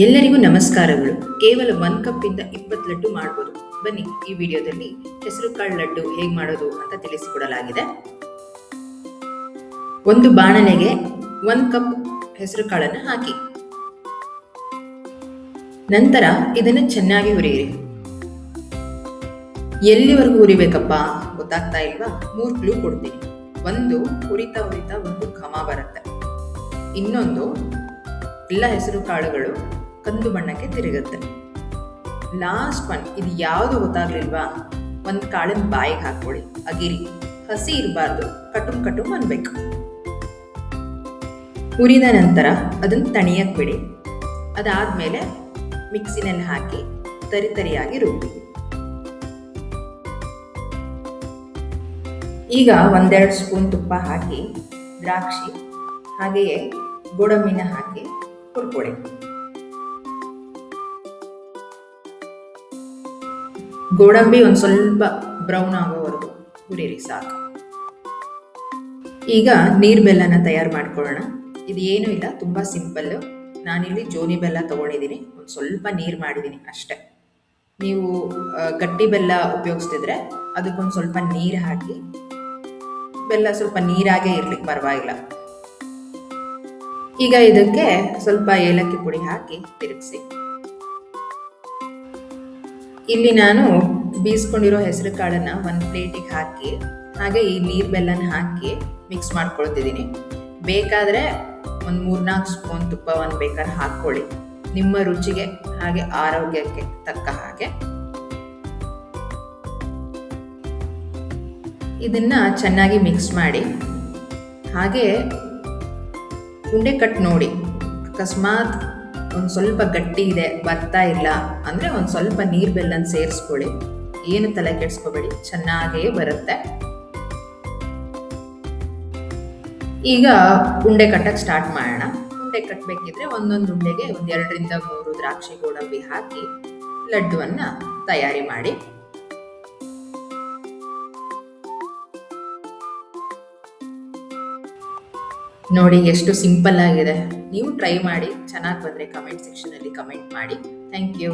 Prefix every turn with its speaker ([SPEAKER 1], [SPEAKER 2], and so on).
[SPEAKER 1] ಎಲ್ಲರಿಗೂ ನಮಸ್ಕಾರಗಳು. ಕೇವಲ 1 ಕಪ್ಪಿಂದ 20 ಲಡ್ಡು ಮಾಡಬಹುದು. ಬನ್ನಿ, ಈ ವಿಡಿಯೋದಲ್ಲಿ ಹೆಸರು ಕಾಳು ಲಡ್ಡು ಹೇಗೆ ಮಾಡೋದು ಅಂತ ತಿಳಿಸಿಕೊಡಲಾಗಿದೆ. ಒಂದು ಬಾಣಲೆಗೆ 1 ಕಪ್ ಹೆಸರು ಕಾಳನ್ನು ಹಾಕಿ, ನಂತರ ಇದನ್ನು ಚೆನ್ನಾಗಿ ಹುರಿಯಿರಿ. ಎಲ್ಲಿವರೆಗೂ ಹುರಿಬೇಕಪ್ಪ ಗೊತ್ತಾಗ್ತಾ ಇಲ್ವಾ? 3 ಕ್ಲೂ ಕೊಡ್ತೀನಿ. ಒಂದು, ಹುರಿತಾ ಒಂದು ಘಮ ಬರುತ್ತೆ. ಇನ್ನೊಂದು, ಎಲ್ಲ ಹೆಸರು ಕಾಳುಗಳು ಕಂದು ಬಣ್ಣಕ್ಕೆ ತಿರುಗುತ್ತೆ. ಲಾಸ್ಟ್ ಒನ್, ಇದು ಯಾವುದು ಗೊತ್ತಾಗ್ಲಿಲ್ವಾ? ಒಂದು ಕಾಳನ್ನ ಬಾಯಿಗೆ ಹಾಕೊಳ್ಳಿ, ಅಗಿರಿ. ಹಸಿ ಇರಬಾರ್ದು, ಕಟುಮ್ ಅನ್ಬೇಕು. ಹುರಿದ ನಂತರ ಅದನ್ನು ತಣಿಯಕ್ಕೆ ಬಿಡಿ. ಅದಾದ್ಮೇಲೆ ಮಿಕ್ಸಿನಲ್ಲಿ ಹಾಕಿ ತರಿಯಾಗಿ ರುಬ್ಬಿ. ಈಗ 1-2 ಸ್ಪೂನ್ ತುಪ್ಪ ಹಾಕಿ ದ್ರಾಕ್ಷಿ ಹಾಗೆಯೇ ಗೋಡಂಬಿನ ಹಾಕಿ ಹುರ್ಕೊಳ್ಳಿ. ಗೋಡಂಬಿ ಒಂದು ಸ್ವಲ್ಪ ಬ್ರೌನ್ ಆಗೋವರೆಗೂ ಹುರಿರಿ, ಸಾಕು. ಈಗ ನೀರು ಬೆಲ್ಲನ ತಯಾರು ಮಾಡ್ಕೊಳ್ಳೋಣ. ಇದು ಏನೂ ಇಲ್ಲ, ತುಂಬ ಸಿಂಪಲ್ಲು. ನಾನಿಲ್ಲಿ ಜೋನಿ ಬೆಲ್ಲ ತೊಗೊಂಡಿದ್ದೀನಿ. ಒಂದು ಸ್ವಲ್ಪ ನೀರು ಮಾಡಿದ್ದೀನಿ ಅಷ್ಟೇ. ನೀವು ಗಟ್ಟಿ ಬೆಲ್ಲ ಉಪಯೋಗಿಸ್ತಿದ್ರೆ ಅದಕ್ಕೊಂದು ಸ್ವಲ್ಪ ನೀರು ಹಾಕಿ, ಬೆಲ್ಲ ಸ್ವಲ್ಪ ನೀರಾಗೇ ಇರ್ಲಿಕ್ಕೆ ಪರವಾಗಿಲ್ಲ. ಈಗ ಇದಕ್ಕೆ ಸ್ವಲ್ಪ ಏಲಕ್ಕಿ ಪುಡಿ ಹಾಕಿ ತಿರುಗಿಸಿ. ಇಲ್ಲಿ ನಾನು ಬೀಸ್ಕೊಂಡಿರೋ ಹೆಸರು ಕಾಳನ್ನು ಒಂದು ಪ್ಲೇಟಿಗೆ ಹಾಕಿ, ಹಾಗೆ ಈ ನೀರು ಬೆಲ್ಲನ ಹಾಕಿ ಮಿಕ್ಸ್ ಮಾಡ್ಕೊಳ್ತಿದ್ದೀನಿ. ಬೇಕಾದರೆ ಒಂದು 3-4 ಸ್ಪೂನ್ ತುಪ್ಪವನ್ನು ಬೇಕಾದ್ರೆ ಹಾಕ್ಕೊಳ್ಳಿ, ನಿಮ್ಮ ರುಚಿಗೆ ಹಾಗೆ ಆರೋಗ್ಯಕ್ಕೆ ತಕ್ಕ ಹಾಗೆ. ಇದನ್ನ ಚೆನ್ನಾಗಿ ಮಿಕ್ಸ್ ಮಾಡಿ, ಹಾಗೆ ಉಂಡೆ ಕಟ್ ನೋಡಿ. ಅಕಸ್ಮಾತ್ ಒಂದು ಸ್ವಲ್ಪ ಗಟ್ಟಿ ಇದೆ, ಬರ್ತಾ ಇಲ್ಲ ಅಂದರೆ ಒಂದು ಸ್ವಲ್ಪ ನೀರು ಬೆಲ್ಲನ ಸೇರಿಸ್ಕೊಳ್ಳಿ. ಏನು ತಲೆ ಕೆಡಿಸ್ಕೋಬೇಡಿ, ಚೆನ್ನಾಗೇ ಬರುತ್ತೆ. ಈಗ ಉಂಡೆ ಕಟ್ಟಕ್ಕೆ ಸ್ಟಾರ್ಟ್ ಮಾಡೋಣ. ಉಂಡೆ ಕಟ್ಟಬೇಕಿದ್ರೆ ಒಂದೊಂದು ಉಂಡೆಗೆ 2-3 ದ್ರಾಕ್ಷಿ ಗೋಡಂಬಿ ಹಾಕಿ ಲಡ್ಡುವನ್ನು ತಯಾರಿ ಮಾಡಿ. ನೋಡಿ ಎಷ್ಟು ಸಿಂಪಲ್ ಆಗಿದೆ. ನೀವು ಟ್ರೈ ಮಾಡಿ, ಚೆನ್ನಾಗಿ ಬಂದರೆ ಕಮೆಂಟ್ ಸೆಕ್ಷನಲ್ಲಿ ಕಮೆಂಟ್ ಮಾಡಿ. Thank you.